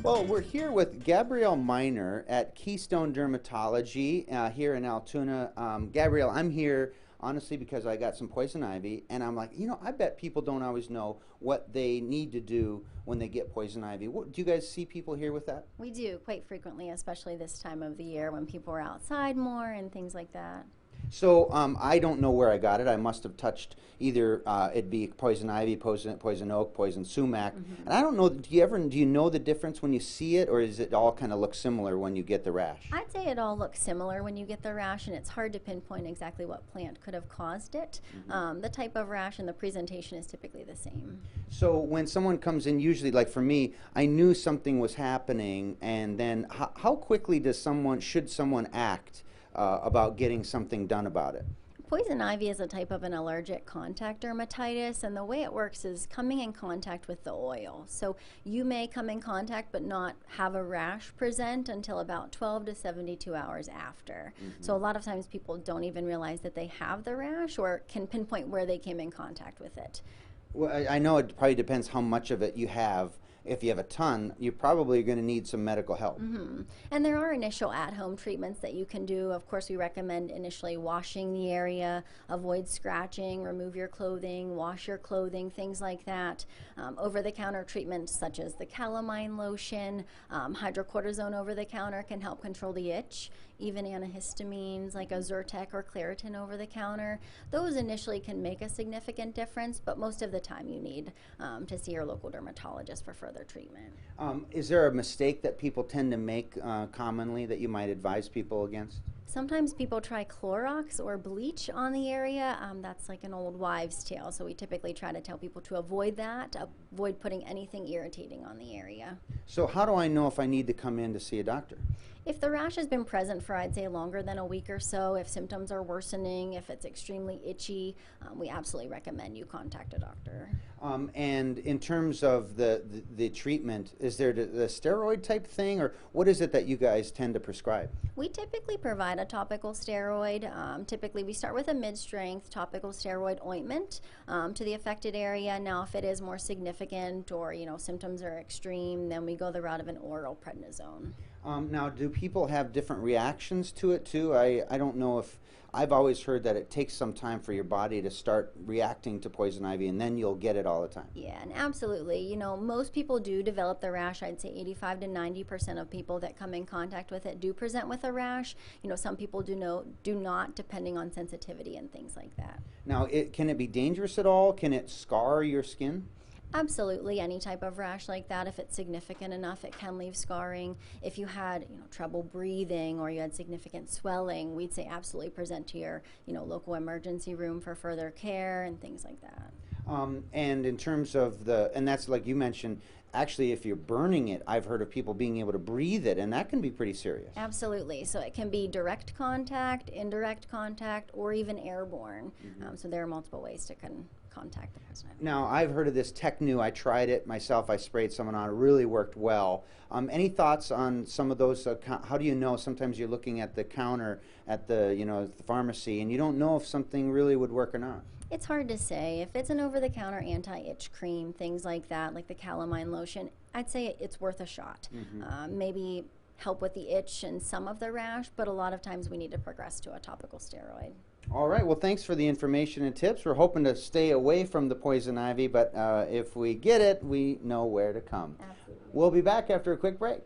Well, we're here with Gabrielle Miner at Keystone Dermatology here in Altoona. Gabrielle, I'm here honestly because I got some poison ivy, and I'm like, I bet people don't always know what they need to do when they get poison ivy. Do you guys see people here with that? We do quite frequently, especially this time of the year when people are outside more and things like that. So I don't know where I got it. I must have touched either it'd be poison ivy, poison oak, poison sumac, and I don't know. Do you know the difference when you see it, or does it all kind of look similar when you get the rash? I'd say it all looks similar when you get the rash, and it's hard to pinpoint exactly what plant could have caused it. The type of rash and the presentation is typically the same. So when someone comes in, usually, like for me, I knew something was happening, and then how quickly should someone act about getting something done about it? Poison ivy is a type of an allergic contact dermatitis, and the way it works is coming in contact with the oil. So you may come in contact but not have a rash present until about 12 to 72 hours after. So a lot of times people don't even realize that they have the rash or can pinpoint where they came in contact with it. Well, I know it probably depends how much of it you have. If you have a ton, you're probably going to need some medical help. And there are initial at-home treatments that you can do. Of course, we recommend initially washing the area, avoid scratching, remove your clothing, wash your clothing, things like that. Over-the-counter treatments such as the calamine lotion, hydrocortisone over-the-counter can help control the itch. Even antihistamines like a Zyrtec or Claritin over-the-counter. Those initially can make a significant difference, but most of the time you need to see your local dermatologist for further treatment. Is there a mistake that people tend to make commonly that you might advise people against? Sometimes people try Clorox or bleach on the area. That's like an old wives' tale, so we typically try to tell people to avoid that, avoid putting anything irritating on the area. So how do I know if I need to come in to see a doctor? If the rash has been present for, I'd say, longer than a week or so, if symptoms are worsening, if it's extremely itchy, we absolutely recommend you contact a doctor. And in terms of the treatment, is there the steroid type thing, or what is it that you guys tend to prescribe? We typically provide a topical steroid. Typically, we start with a mid-strength topical steroid ointment to the affected area. Now, if it is more significant or symptoms are extreme, then we go the route of an oral prednisone. Now, do people have different reactions to it too? I don't know if I've always heard that it takes some time for your body to start reacting to poison ivy, and then you'll get it all the time. Yeah, and absolutely. Most people do develop the rash. I'd say 85 to 90% of people that come in contact with it do present with a rash. Some people do not, depending on sensitivity and things like that. Now, can it be dangerous at all? Can it scar your skin? Absolutely, any type of rash like that, if it's significant enough, it can leave scarring. If you had, trouble breathing or you had significant swelling, we'd say absolutely present to your, local emergency room for further care and things like that. And in terms of and that's like you mentioned, actually if you're burning it, I've heard of people being able to breathe it, and that can be pretty serious. Absolutely. So it can be direct contact, indirect contact, or even airborne. So there are multiple ways to contact the poison ivy. Now, I've heard of this Tech-Nu. I tried it myself. I sprayed someone on. It really worked well. Any thoughts on some of those? How do you know? Sometimes you're looking at the counter at the pharmacy, and you don't know if something really would work or not. It's hard to say. If it's an over-the-counter anti-itch cream, things like that, like the calamine lotion, I'd say it's worth a shot. Maybe help with the itch and some of the rash, but a lot of times we need to progress to a topical steroid. All right. Well, thanks for the information and tips. We're hoping to stay away from the poison ivy, but if we get it, we know where to come. Absolutely. We'll be back after a quick break.